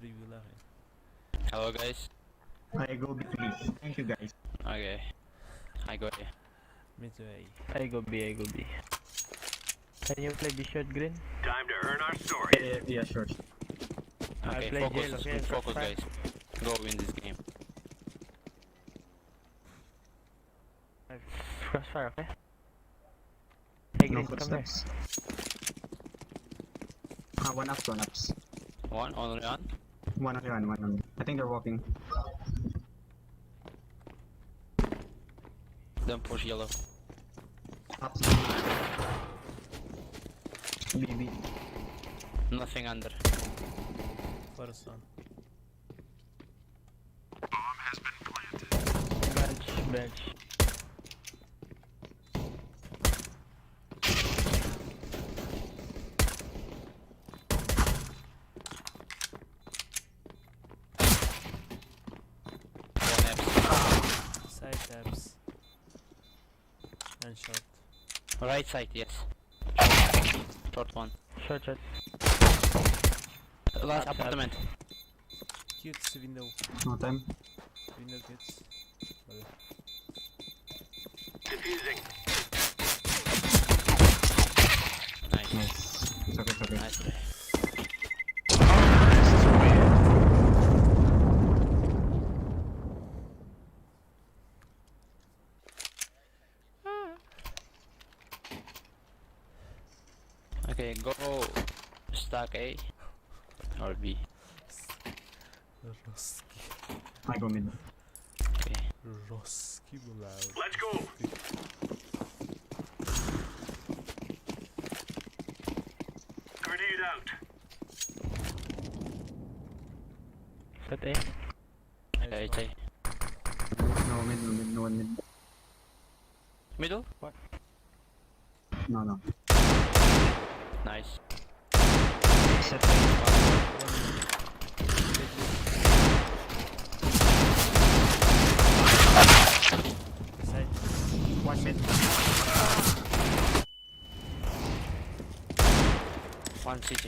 Preview lang eh. Hello guys. I go B please. Thank you guys. Okay. I go A. Me too, A. I go B, I go B. Can you play B short green? Time to earn our story. Yeah, sure. Okay, play yellow, okay, focus crossfire. guys. Go win this game. Crossfire, okay? Hey, No green, come here. footsteps. One ups, one ups. One only one. One on one on. I think they're walking. Then push yellow. Ups. B. Nothing under. First one. Bench. One F. Side tabs. And shot. Right side, yes. Short one. Short. Last apartment. Cutes window. No time. Window kids. Wala. Diffusing. Nice. Nice. It's okay. Nice play. Okay, go stack A or B. Roski. I go mid. Okay. Roski bulaw. Let's go. Grenade out. Set A. Okay, okay. No mid. No one mid. Middle? No. Nice. Set. Side. One mid. One CJ.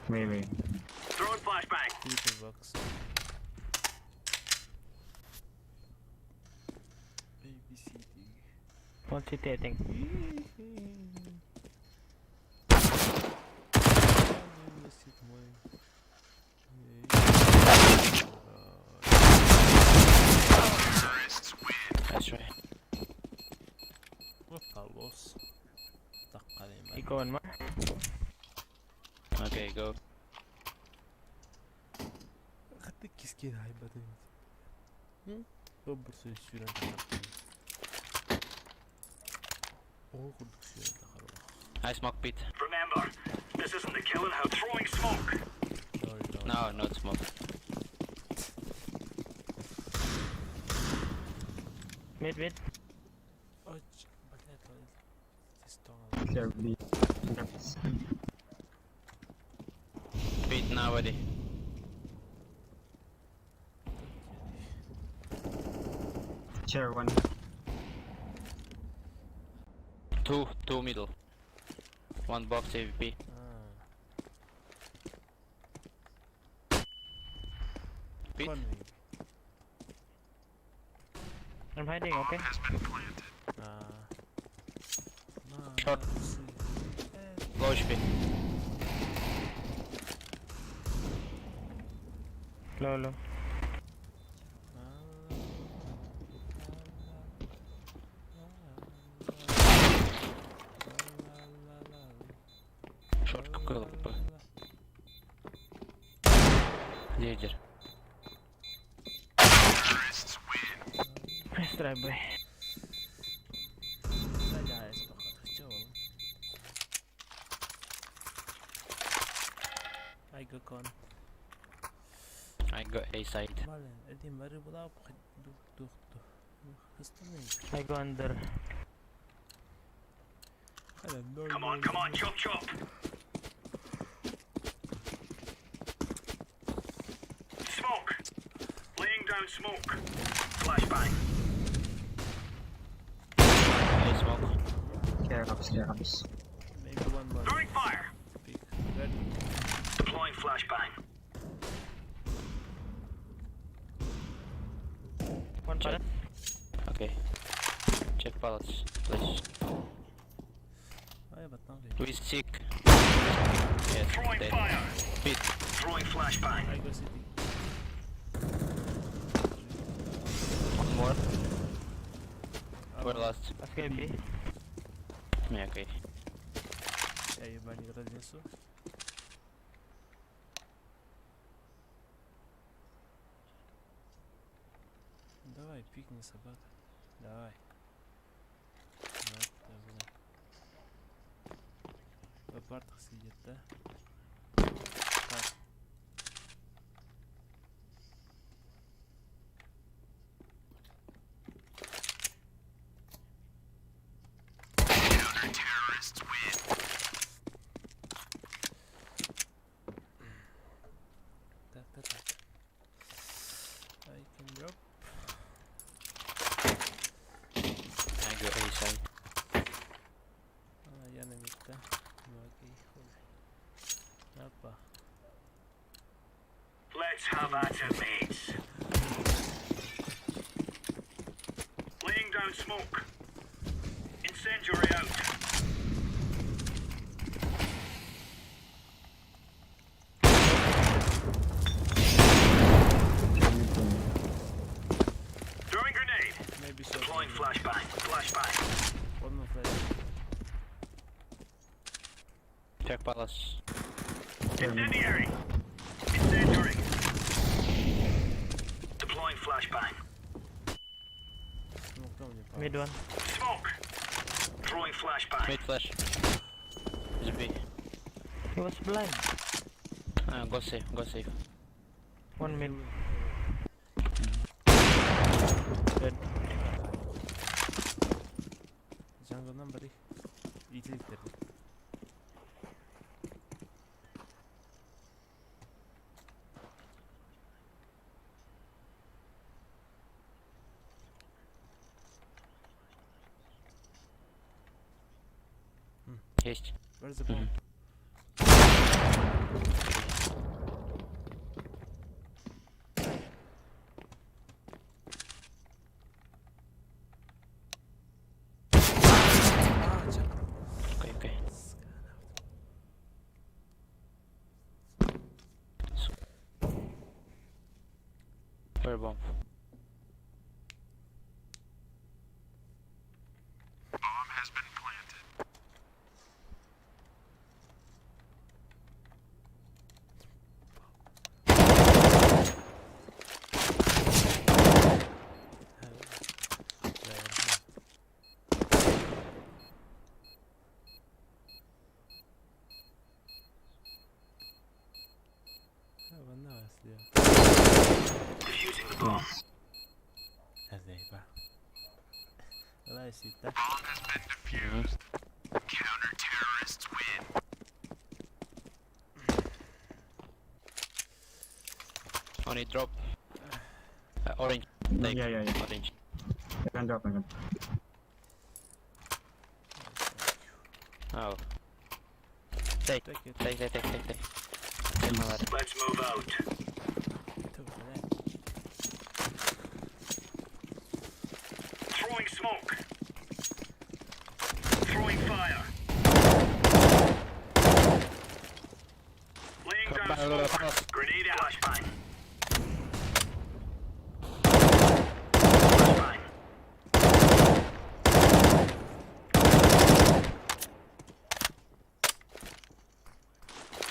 Wait. Throwing flashbang. People box. ABCD. One city, I think. That's right. Palos. Takaliman. Ikaw on ma? Okay, go. Katikis kinahay ba ito? Sobrang sila nakarating. Oo, kundok sila nakarating. I smoke pit. Remember, this isn't the killing how throwing smoke. No, not smoke. Mid. Oh, ba't na ito? They're B. Pit nowadays. Chair one. Two middle. One box AVP. Pit. I'm hiding, okay? Short. Low HP. Low. Short coil. Лидер. Nice try, boy. I go con. I got A side. Malin, edi mari wala pa duk. Gusto mo eh. I go under. Come on, chop. Smoke. Laying down smoke. Flashbang. A smoke. Care ups. Maybe one more. Throwing fire. Pick. Red flashbang. One pallet. Okay. Check pallets, please. I have a tongue. Who is sick? Yes, Throwing dead. fire. Pit. Throwing flashbang. I go city. One more. Where last? Let's go B. Yeah, okay. Я ебаник разнесу. Давай, пикни, собака. Давай. Вот это, блин. В апартах сидит, да? Так. Так. I can drop. I go A side. Я на мид-то. Ну окей, хуй. Опа. Let's have at it, mates. Laying down smoke. Incendiary out. Throwing grenade. Maybe shot. Deploying flashbang. Flashbang. One more flash. Check pallets. Incendiary. Incendiary. Deploying flashbang. Smoke down your power. Mid one. Smoke. Throwing flashbang. Mid flash. Is B. He was blind. Go safe, go safe. One mid. Dead. Jungle number 3. Easily dead. Есть. Where's the bomb? Okay, okay. Where bomb? Defusing the bomb. Hazeiba. Olha esse, tá? Only drop. Orange. Take. Yeah. Orange. I can drop. Oh. Take. Take it. Take. Let's move out. Tog för det. Throwing smoke. Throwing fire. Laying down smoke. Grenade out. Flashbang. Flashbang.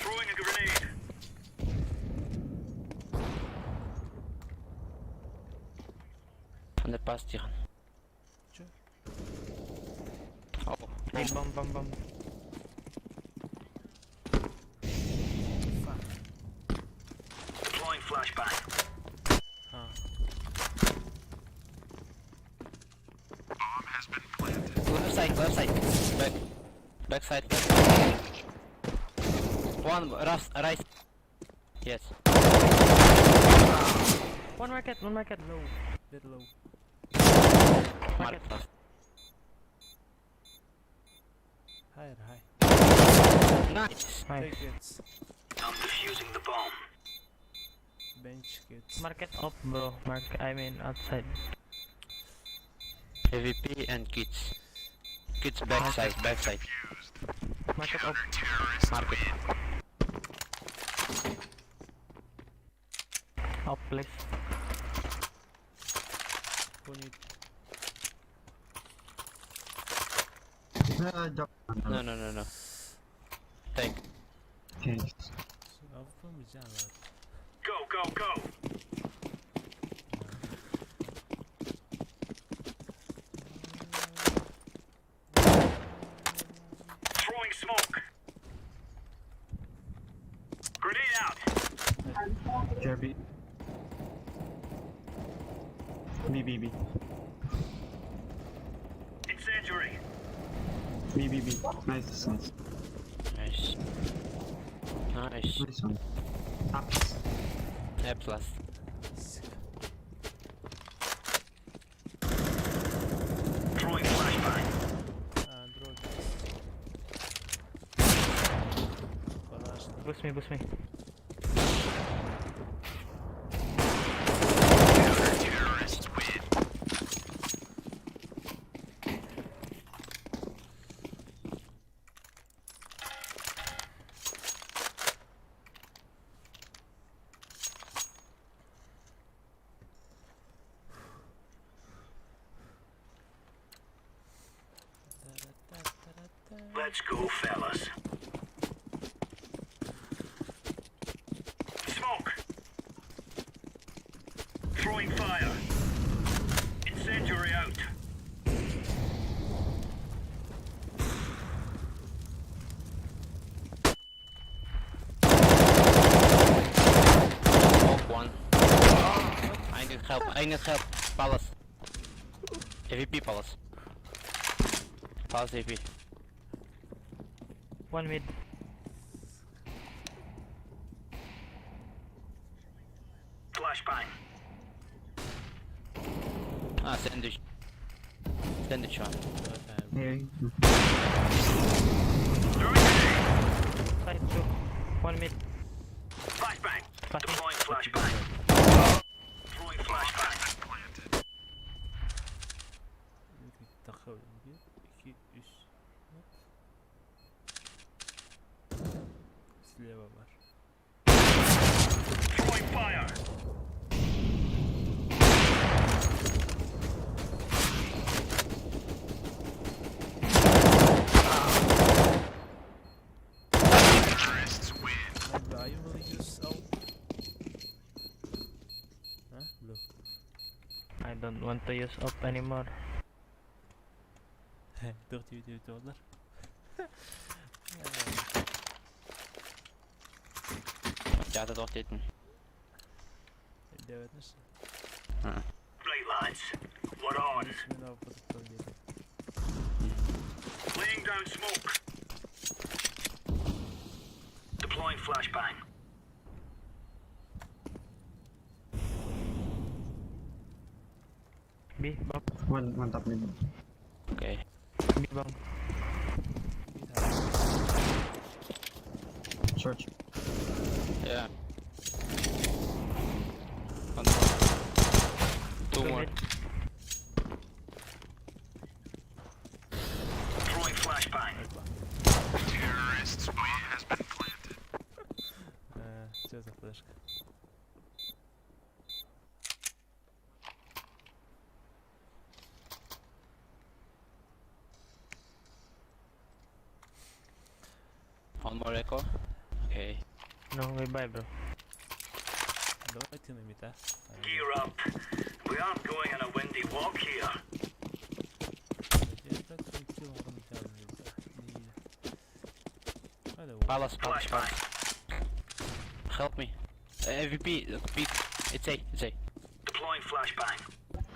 Throwing a grenade. Underpass тихо. Чё? Oh. Hey, bomb. Fuck. Deploying flashbang. Ah. Left side. Back side. One right. Yes. One market. Low. Dead low. Mark last. Higher, high. Nice. Nice. Take it. I'm defusing the bomb. Bench kids. Market up, bro. I mean outside. AVP and kids. Kids backside, backside. Market up. Market. Up, please. Who need Drop. No. Take. Okay. yapamayacağım abi. Go. Throwing smoke. Grenade out. Chair B. B. Incendiary. B. Nice. Nice. Nice one. Up. A plus. Throwing flashbang. Android. Flash. Boost me. Terrorists win. Let's go, fellas. Smoke. Throwing fire. Incendiary out. Smoke one. I need help. Palace. AVP Palace. Palace AVP. One mid. Flashbang. Sandwich. Sandwich one. Hey. Throwing grenade. Side 2. One mid. Flashbang. Flashbang. Deploying flashbang. Throwing flashbang. Takalım. 1, 2, 3. Sleva var. Throwing fire. Terrorists win. Abi are you really use out? Blue. I don't want to use up anymore. 4 videolar. Ja, dat wordt dit. Evet nasıl? Right, lads. We're on. İsmini avladıktan geliyor. Laying down smoke. Deploying flashbang. B bomb. One top mid. Okay. B bomb. Bir tane. Short. Yeah. One more. Two more. mid. Throwing flashbang. Terrorists bomb has been planted. Что за флешка? One more echo. Okay. No, we buy, bro. Давайте на мита. Gear up. We aren't going on a windy walk here. Palace. Flashbang. Help me. AVP. Peek. It's A. Deploying flashbang.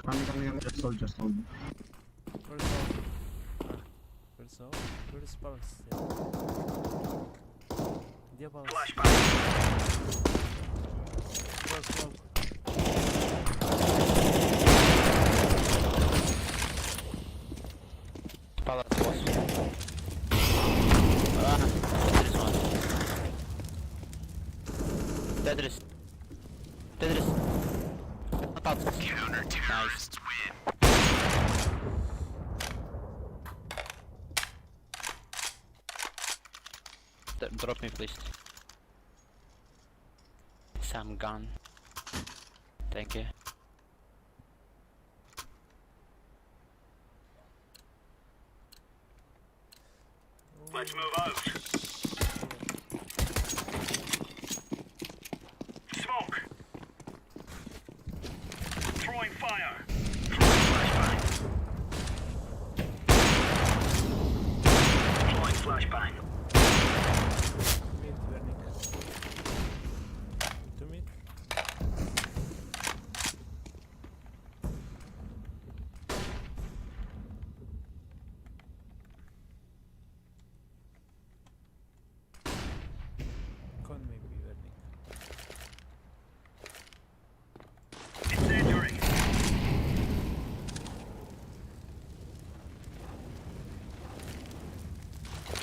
Coming. Just hold. Where's Palace? Где Palace? Flashbang. Smoke. Palace was. This one. Tetris. Tetris. Top. Counter-terrorists win. Drop me, please. Some gun. Thank you. Let's move out. Smoke. Throwing fire. Throwing flashbang. Deploying flashbang. Mid burning. To mid. Con may be burning. Incendiary.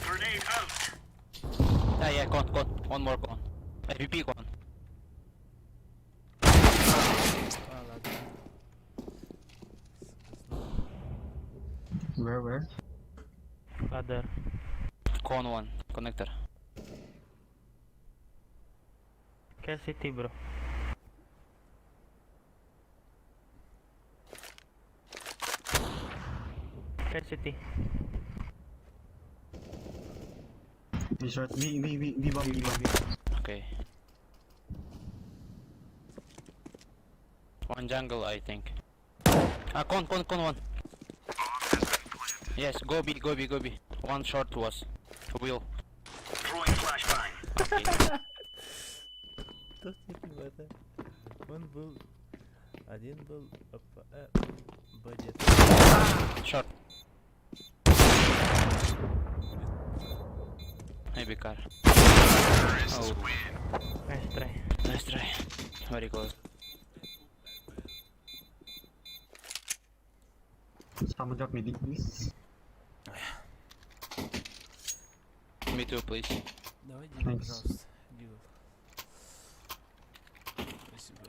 Grenade out. Yeah, con. One more con. VP con. Ah, lag. Where? Other. Con one. Connector. Care city, bro. Care city. B short. B bomb. Okay. One jungle, I think. Ah, con one. Yes, go B. One short was. Wheel. Throwing flashbang. Okay. Кто это? Он был... Один был... Бодет. Short. Maybe car. Terrorists Oh. win. Nice try. Nice try. Very close. Someone drop me, please. Me too, please. Давай, Дима, Thanks. пожалуйста. Дил. Спасибо.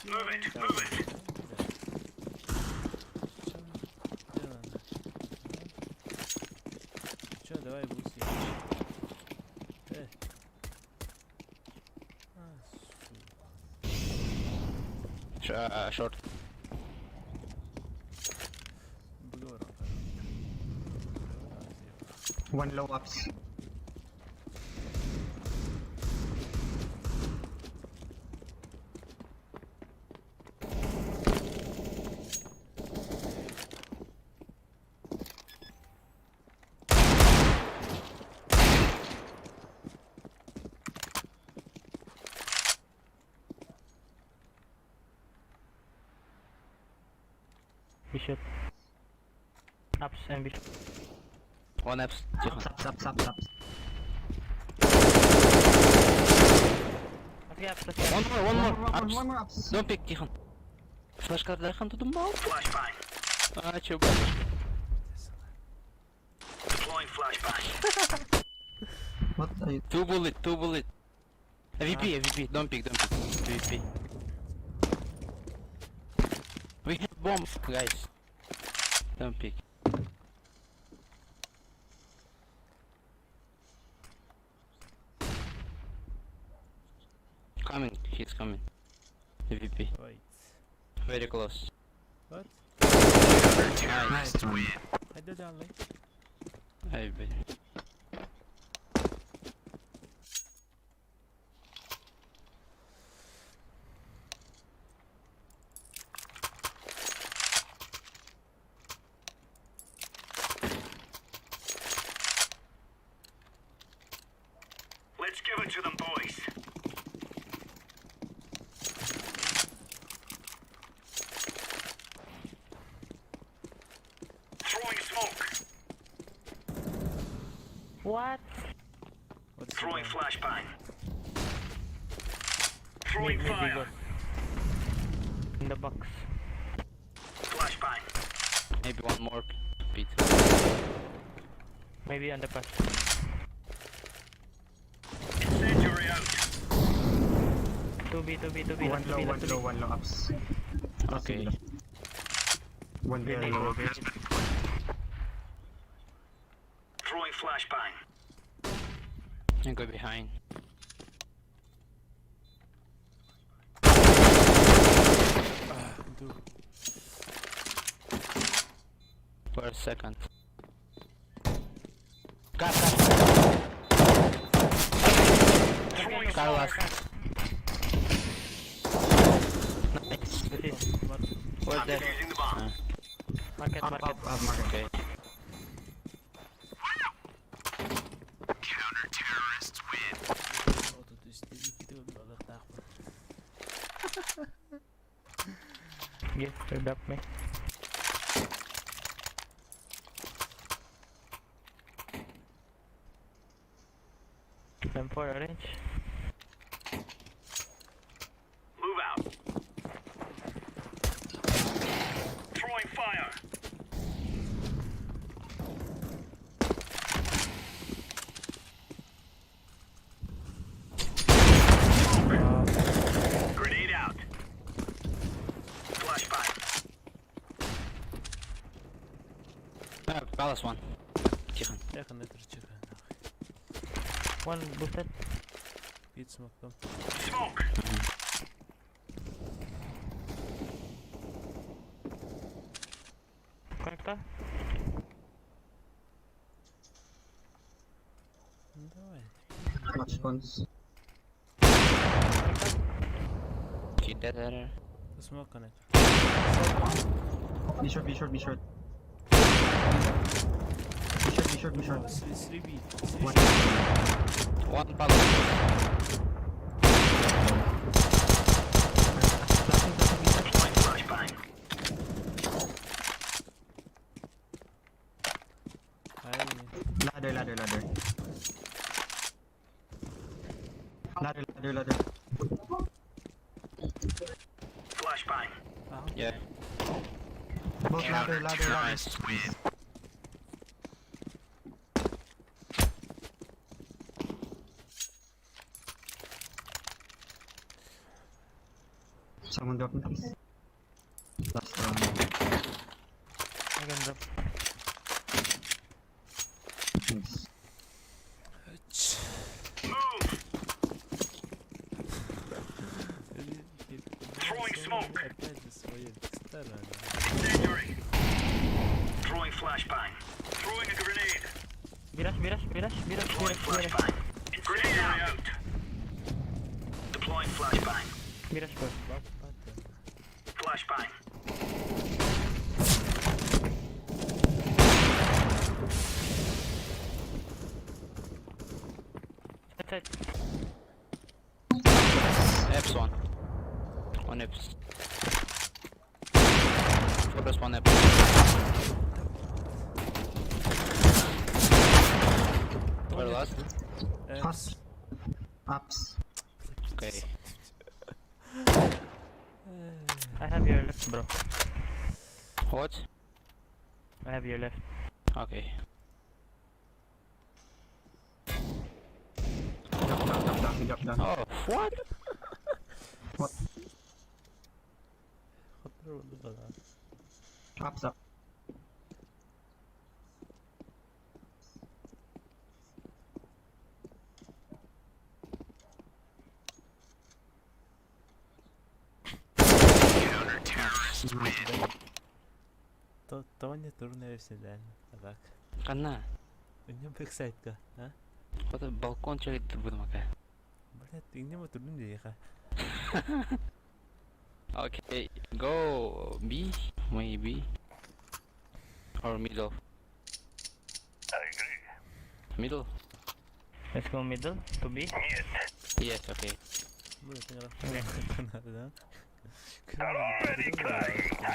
Move it, move it. Чё, давай буси. Short. Договор. One low ups. We should. Ups and we should. One apps. Ups. Let's get up. One more. One more ups. Don't pick, Tihan. Flashcard gaan to the mouth. Flashbang. Ah, chill, bro. Deploying flashbang. What are you? Two bullet. VP. Don't pick. VP. We have bomb, guys. Don't pick. He's coming. VP. Wait. Very close. What? Counter-terrorists win. Hadi down lane. I bet. Let's give it to them, boys. Throwing smoke. What? What's Throwing the flashbang. Throwing Maybe fire. go. In the box. Flashbang. Maybe one more. Beat. Maybe on the bus. Incendiary. One low ups. Okay. One very low. Throwing flashbang. I go behind. Two. For a second. Car last. Nice. Where's that? Using the bomb. Market. Market. Okay. Counter-terrorists win. Одоо тийштэй ихдээ болоод таахгүй. Yes, drop me. I'm for orange. Move out. Throwing fire. Grenade out. Flashbang. Palace one. Тихон. Яхан өдөр чих. One boosted. Бит смоктом. Smoke. Connector. Давай. Match guns. She dead there. Смок коннект. Be short. Be short. 3B. One palace. Deploying flashbang. Ay. Ladder. Flashbang. Yeah. Both ladder. Nice. Someone drop me, please. Last round. I can drop. Thanks. Move. Throwing smoke. Опять же свои старые. Incendiary. Throwing flashbang. Throwing a grenade. Deploying flashbang. Grenade out. Deploying flashbang. Mirage first. Flashbang. Side. Eps one. One Eps. Forest one Eps. Where last? Pass. Ups. Okay. I have your left, bro. What? I have your left. Okay. Drop down. Oh, what? What? خطر ولا غلط؟ Ups up. Counter-terrorists win. То не турная все реально. А так. Канна. У него бэксайдка, а? Вот этот балкон чё это будет макая? Блядь, ты не можешь турнир ехать. Okay, go B, maybe. Or middle. Middle? Let's go middle to B. Yes, okay. Блядь, не раз. Okay. Надо, да? I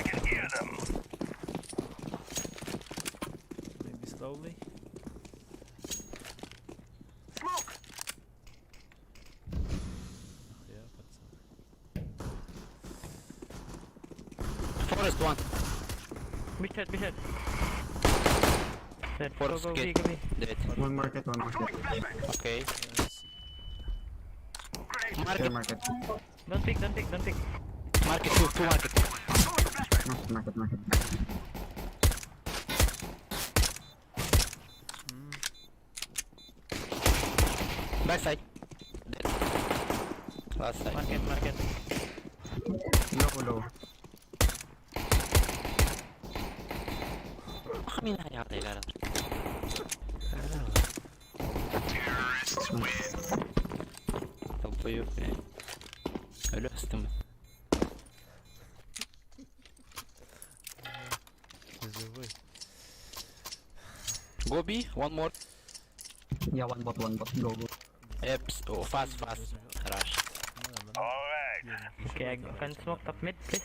can hear them. Maybe slowly. Smoke. Я пацан. Forest one. Be shot. Set. Forest Go gate. B. Dead. One market. Okay. Yes. Grenade Clear Market. market. Don't pick, don't pick, don't pick. Market, two market. Market. Backside. Dead. Last side. Market. Low. Kami na hayate lang. Terrorists win. Толпою, блядь. Алло, стым. Живой. Go B, one more. Yeah, one bot. Go. Eps. Oh, fast. Rush. Okay, I can smoke top mid, please.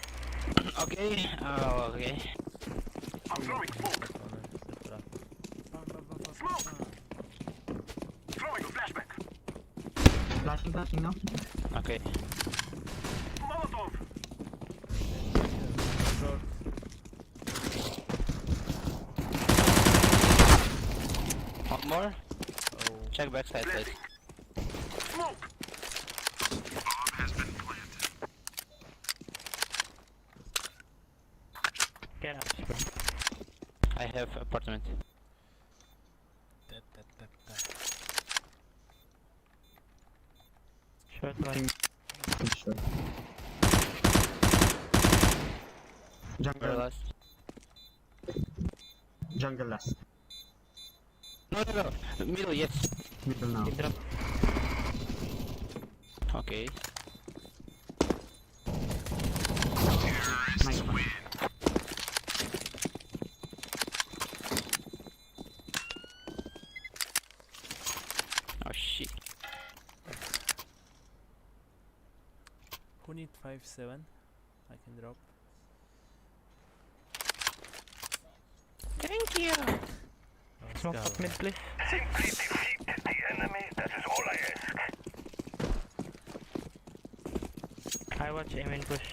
Okay. Okay. I'm throwing smoke. Throwing a flashback. Flashing now. Okay. Molotov. Short. One more. Oh. Check backside, please. Smoke. Bomb has been planted. Get up. I have apartment. That. Short one. Sure. Where last? Jungle last. No. Middle, yes. Middle now. He drop. Okay. Nice one. Oh shit. Who need 5-7? I can drop. Thank you. Let's Smoke go. top mid, please. Simply defeat the enemy. That is all I ask. I watch aim and push.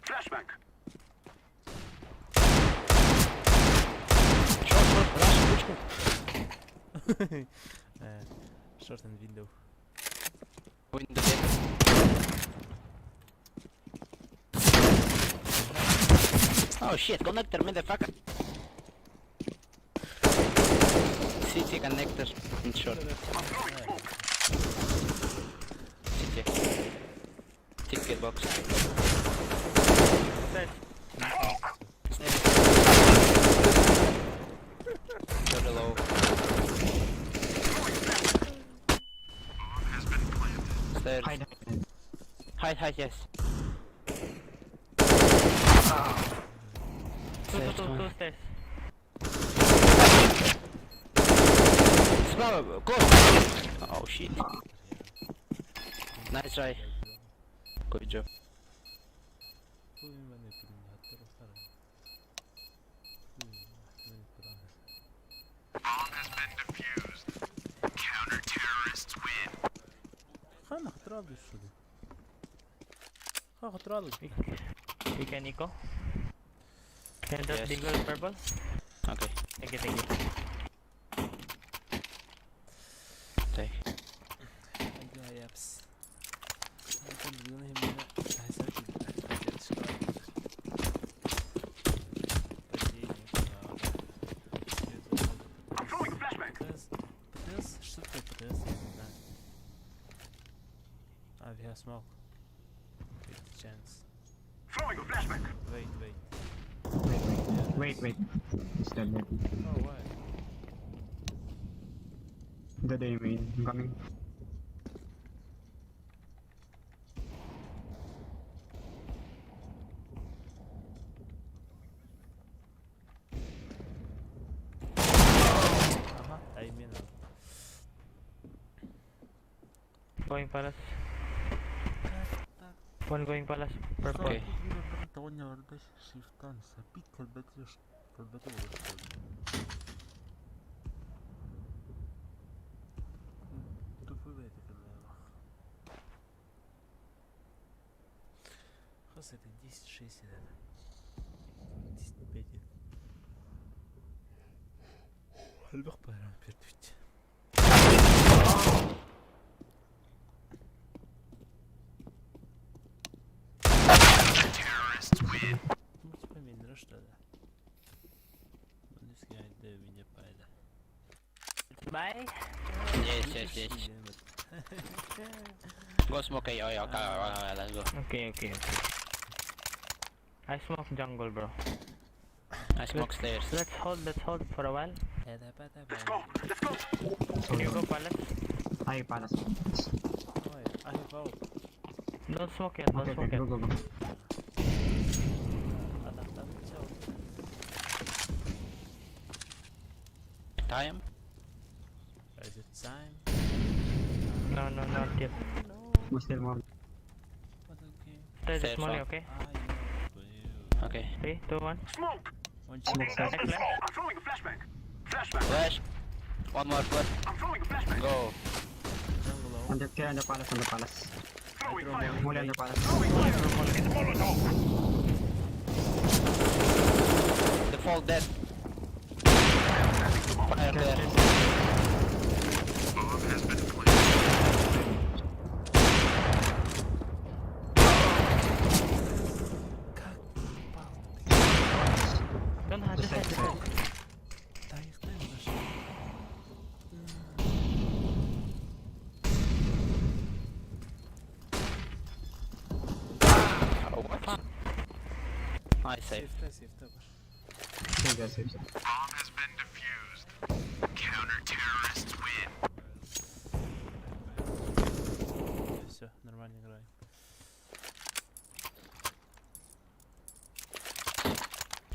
Flashback. Short and window. Window dead. Oh shit, connector, motherfucker. City connector in short. City. Ticket box. Dead. Very low. Bomb has been planted. Stairs. Hide. Hide, yes. Two stairs. Small, close. Oh shit. Nice try. Good job. Хуй мене піднімати, розтарив. Мене подали. Bomb has been defused. Counter-terrorists win. Хай нахтралиш сюди. Хай нахтралиш. We can eco. Can that Yes. bigger purple? Okay. Thank you. Take. Acayipс. Ben bunu hem de hesap edeyim. I'm throwing a flashback. ПТС? Что такое ПТС? Я не знаю. Авиасмок. 50 chance. Throwing a flashback. Wait. Wait. He's dead. Oh, why? The day main. I'm coming. Ага, а именно. Going palace. One going palace. Purple. Okay. Oynuyordu shift'tan bir kelbeti oluşturdu. Tüfü verdi kırmaya bak. Kas это 10-6 dedi. 10-5 dedi. Halbuki bayram bir tüt. Why? Yes. Go smoke A. Oh, yeah, okay, let's go. Okay. I smoke jungle, bro. I smoke stairs. Let's hold for a while. Let's go. Can you go palace? I palace. I have out. Don't smoke yet, don't Okay, smoke yet. go. Adamdan bıçağı. Time? Is it time? No, not yet. We still one. What okay? Stay Safe this money, zone. okay? Okay. 3, 2, 1. Smoke. One Smoke check. side. Next left. I'm throwing a flashbang. Flashbang. Flash. One more flash. I'm throwing a flashbang. Go. Jungle low. Under palace. Throwing fire. Muli under palace. Throwing fire. Molotov. Default dead. Fire there. Bomb has been planted. Don't have this side. Dayıktaymış. Oh, what? I save. Safe'te var. Save. Bomb has been defused. Counter-terrorists win. Все, нормально играем.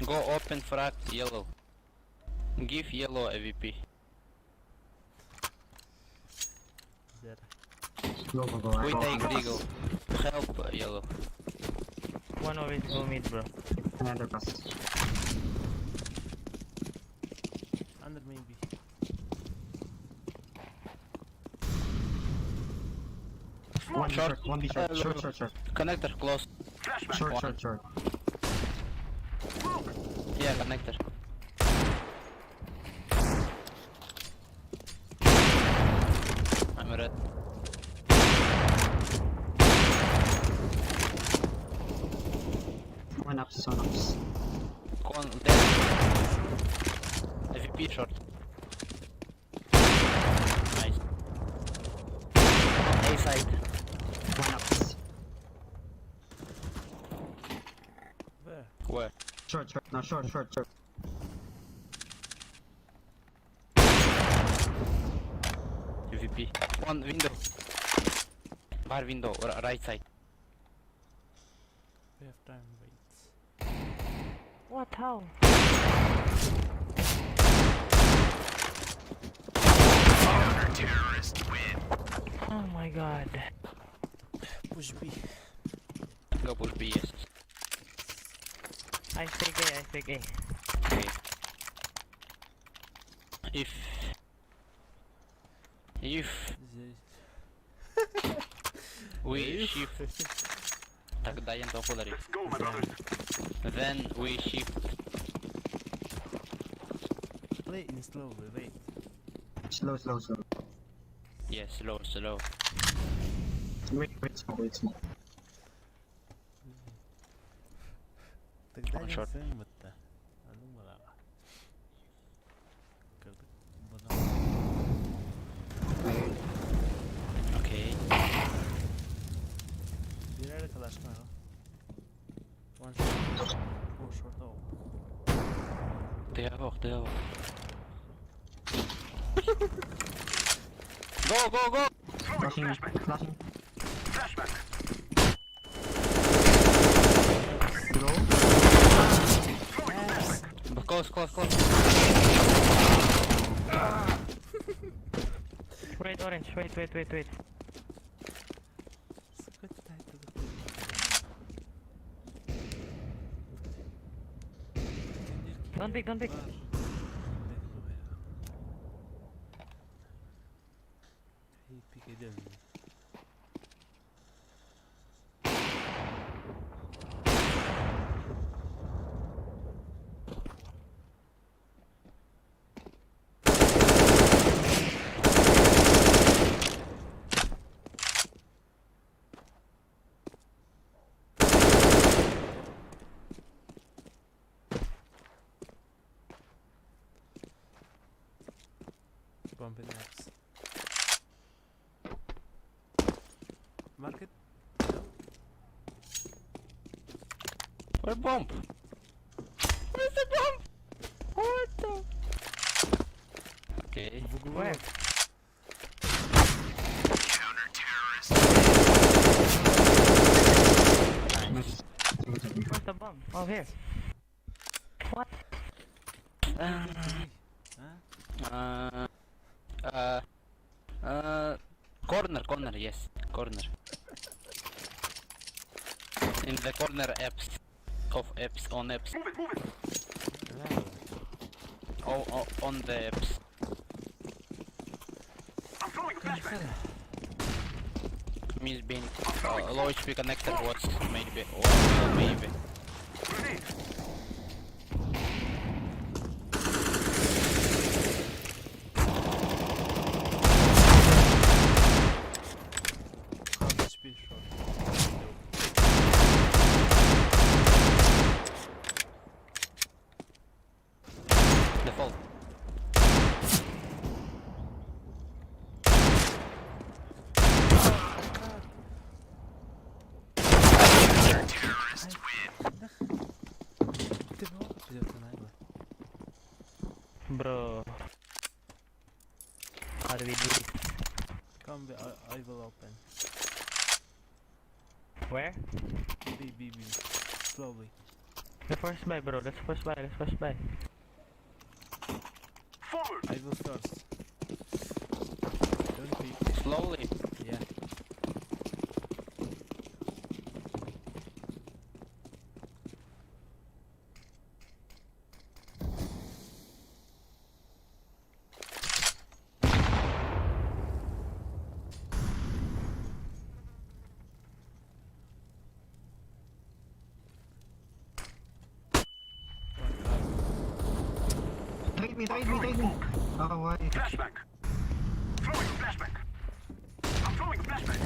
Go open frag yellow. Give yellow AVP. Güzel. Go. We take deagle. Help yellow. One always go mid, bro. Another pass. Under maybe. One Short. short. One B short. Short. Connector close. Flashbang. Short. Yeah, connector. I'm red. One ups. Con dead. AVP short. Nice. A side. One ups. Where? Where? Short. No, short. AVP. One window. Bar window, right side. We have time, wait. What? How? Counter-terrorists win. Oh my god. Push B. Go push B, yes. I take A. Okay. If we shift, тогда я то подарю. Let's go, my brothers. Then we shift. Play in slowly, wait. Slow. Yes, slow. Wait, smoke. Тогда не Short. film это. А ну малага. Kırdık. Bunu. Okay. Bir yere kalaşma ya. One shot. Oh short oh. Ты его. Go. Throwing flashbang. Flashbang. Close. Wait, orange. Wait. Сколько тайта Don't pick. İyi pik edelim. Bumping X. Market. Where bomb? Where's the bomb? What the? Okay. Where? Nice. Where's the bomb? Oh, here. What? Corner, yes, corner. In the corner apps, of apps, on apps. Oh, on the apps. I'm throwing a flashbang. Means being low HP connector was maybe, or maybe. Grenade. Half HP short. Default. Ты много придёт на его. Bro. How do we do this? Come, I will open. Where? B. Slowly. Let's first buy, bro. Let's first buy. Forward. I will first. Don't peek. Slowly. Yeah. Trade me. Oh, why? Flashbang. Throwing a flashbang. I'm throwing a flashbang.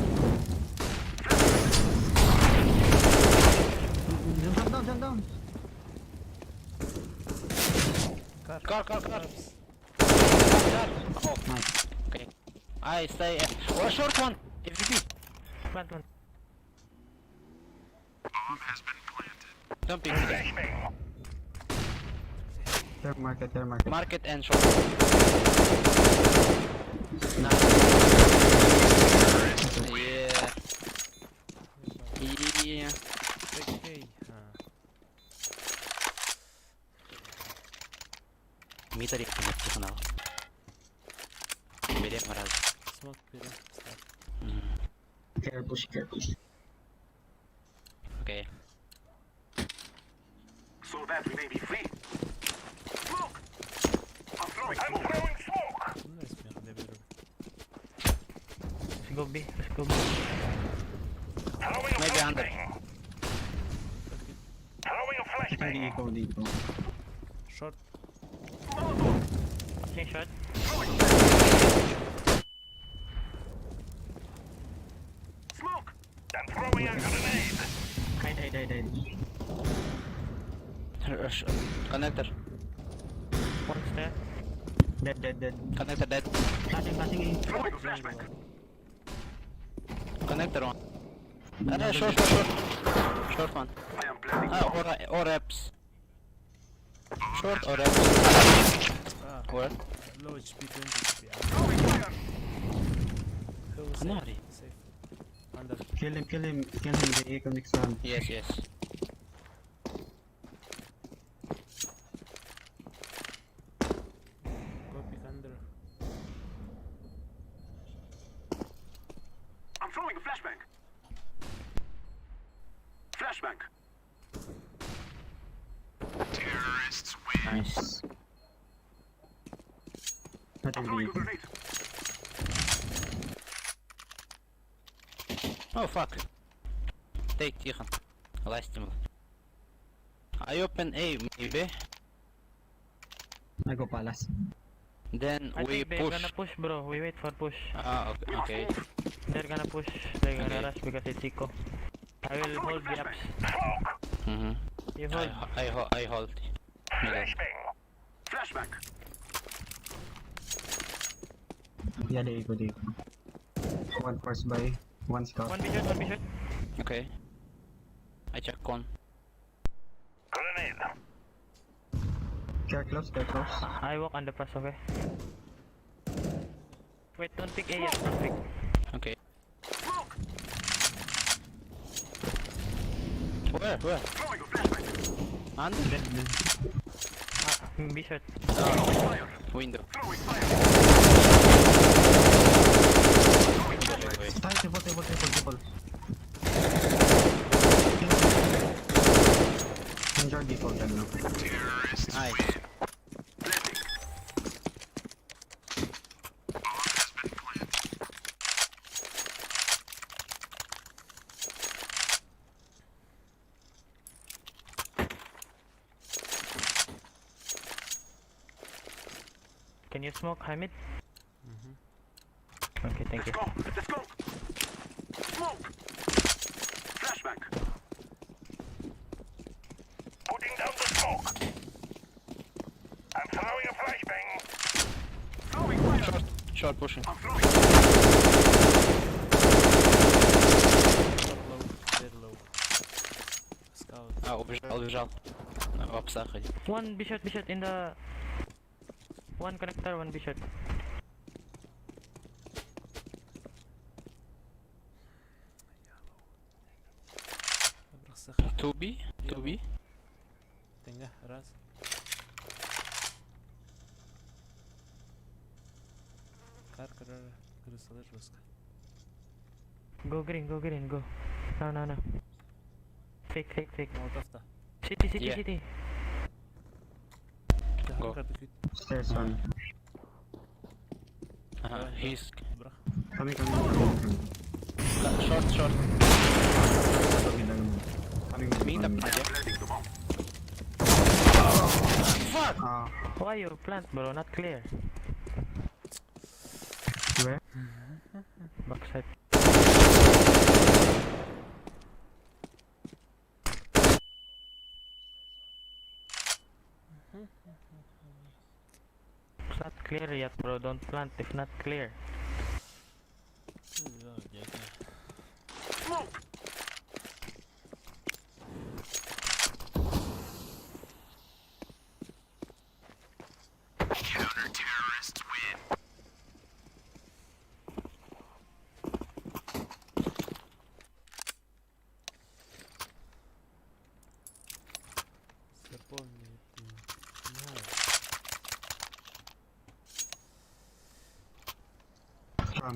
Jump down. Car. Oh, Nice. okay. I stay. Oh, short one. FVP. Plant one. Bomb has been planted. Don't pick it. Third market. Market and short. Nice. Yeah. Okay. Митари коннектор канал. Берем раз. Smoke берем. Ставь. Care push. Окей. So that we may be free. Smoke. I'm throwing smoke. Ну и смех, я беру. Let's go B. Maybe under. Deco. Short. Okay, shot. Smoke. I'm throwing a grenade. Died. Connector. One step. Dead. Connector dead. Nothing. Throwing a flashbang. Connector one. Short. Short one. I am planting. Or apps. Short or apps. Where? Low HP, 20 HP. Throwing fire. Who safe? Canary. Safe. Under. Kill him. The eco next round. Yes. Go pick under. I'm throwing a flashbang. Flashbang. Terrorists win. Nice. Nothing I'm throwing a deco. grenade. Oh fuck. Take Tihan. Last team. I open A maybe. I go palace. Then I we think they're push. gonna push, bro. We wait for push. Okay. They're gonna push. They're gonna Okay. rush because it's eco. I will hold the ups. Mm-hmm. You hold. I hold. Middle. Flashbang. Yeah, they go. One first by, one scout. One B shot. Okay. I check con. Grenade. Care close. I walk on the pass, okay? Wait, don't pick A yet, don't pick. Okay. Smoke. Where? Throwing a flashbang. Under? B shot. Fire. Window. Throwing fire. Wait. Start, triple. Enjoy default time now. Nice. Blending. Can you smoke, Hamid? Okay, thank you. Let's go. Smoke. Flashbang. Putting down the smoke. I'm throwing a flashbang. Throwing fire. Short pushing. I'm throwing. Low, very low. Scout. А, убежал. В апсах один. One B shot in the... One connector, one B shot. Бросах. 2B? 2B? Тенга, раз. Кар, крысалар басқа. Go green, go. No. Fake. Молотовта. Yeah. City. Go. Stairs one. He's Брах. Coming. short. Meet up. Coming. Yeah. Planting the bomb. Fuck! Why you plant, bro? Not clear. Where? Backside. It's not clear yet, bro. Don't plant if not clear. Smoke. Запомни ты.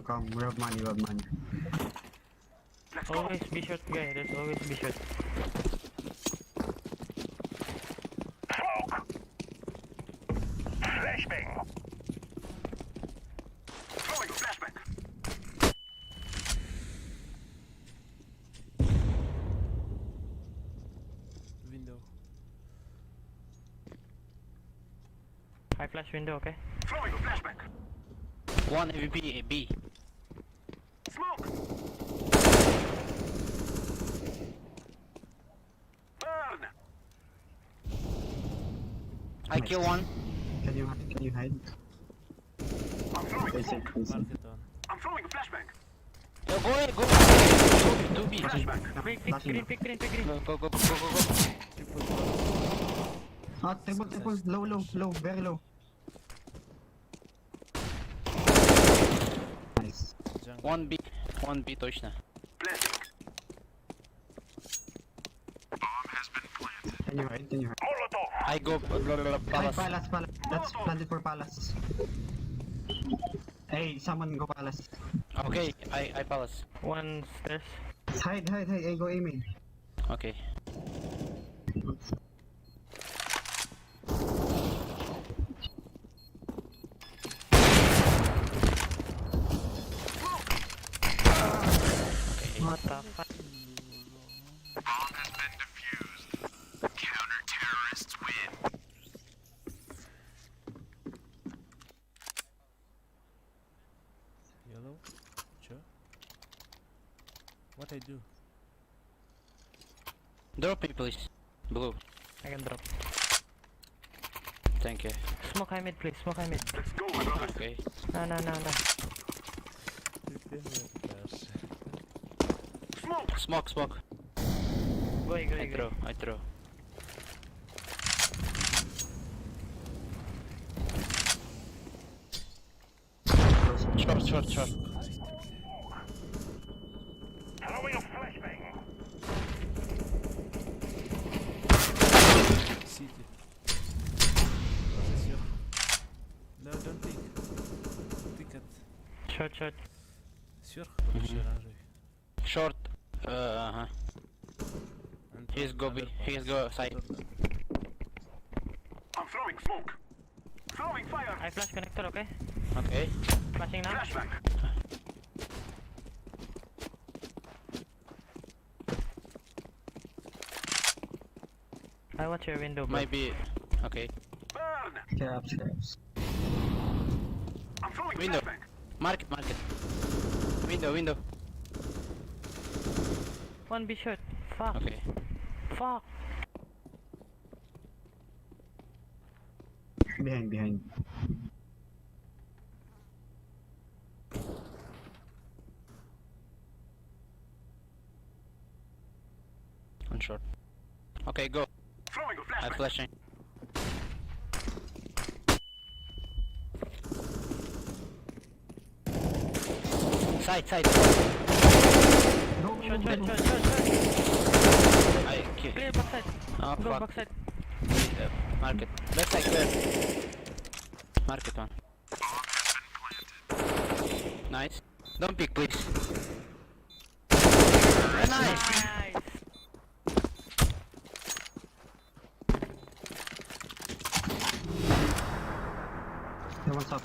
Come. We have money. Let's go. Always be short, guy. There's always be short. Smoke. Flashbang. Throwing a flashbang. Window. I flash window, okay? Throwing a flashbang. One AVP B. Smoke. Burn. I kill one. Can you hide? I'm throwing Stay smoke. safe. Mark it on. I'm throwing a flashbang. Yo, go. 2B. Flashbang. Pick green. Go. Triple. Low. Very low. Nice. Jungle. 1B точно. Planting. Can you hide? Molotov. I go Palace. palace. That's planted for palace. Hey, someone go palace. Okay, I palace. One stairs. Hide. Hey, go aiming. Okay. What the fuck? Yellow. Sure. What I do? Drop me please. Blue. I can drop. Thank you. Smoke high mid, please. Smoke high mid. Let's go, my brothers. Okay. No. Smoke! Smoke, smoke. Go, I throw. Short. Throwing a flashbang! City. Process yok. No, don't pick. Pick at. Short. Сверху вообще оранжевый. Short. Uh-huh. And He's go B. He's go side. I'm throwing smoke! Throwing fire! I flash connector, okay? Okay. Flashing now. Flashbang! I watch your window, bro. Maybe. Okay. Burn! Caps. I'm throwing Window. flashbang! Market. Window. One be short. Fuck. Okay. Fuck. Behind. On short. Okay, go. Throwing a I'm flashbang! flashing. Side. No, Short. I kill. Clear backside. Oh Go fuck. backside. Market. Left side clear. Market one. Nice. Don't pick, please. Nice.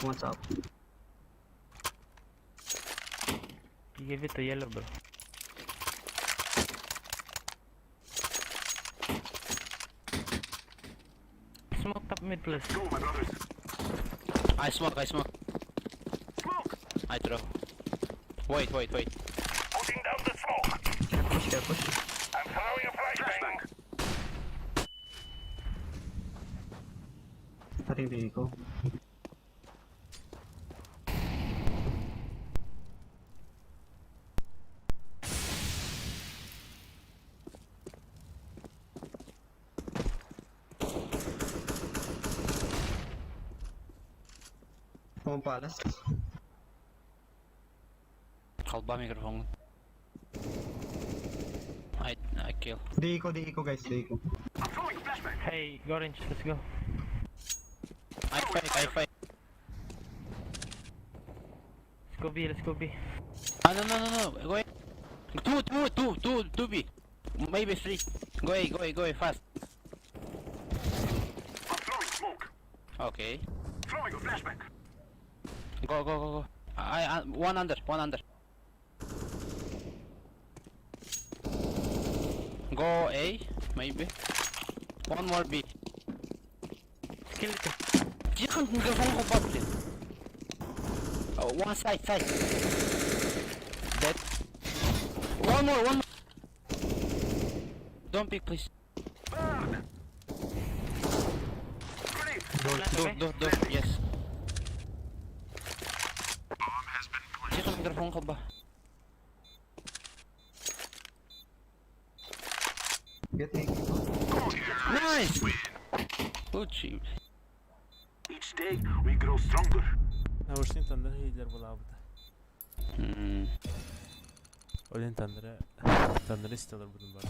What's up? You give it to yellow, bro. Smoke top mid, please. Go, my brothers! I smoke. Smoke! I throw. Wait. Putting down the smoke! Push. I'm throwing a flashbang! Cutting the eco. Home palace. Kalba mikrofon. I kill. The eco guys, the eco. I'm throwing a flashbang! Hey, orange, let's go. I fight. Let's go B. Ah, no. Go ahead. Two B. Maybe three. Go away fast. I'm throwing smoke! Okay. Throwing a flashbang! Go. I one under. Go A, maybe. One more B. Kill it. Тихо, микрофон хопа, блин. One side. Dead. One more. Don't pick, please. Burn! Grenade! Do. Yes. Тихо, микрофон хопа. Get the eco. Nice! Good team. Each day we grow stronger. Наушник тандыр хейлер була буда. Олен тандыры истелер будун бар.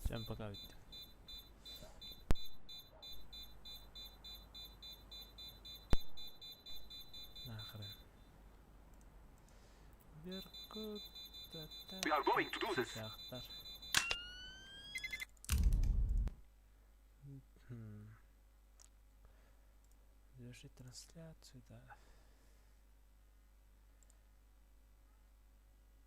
Sen пока bitti. Нахрен. We are going to do this. Сяхтар. Завершить трансляцию, да.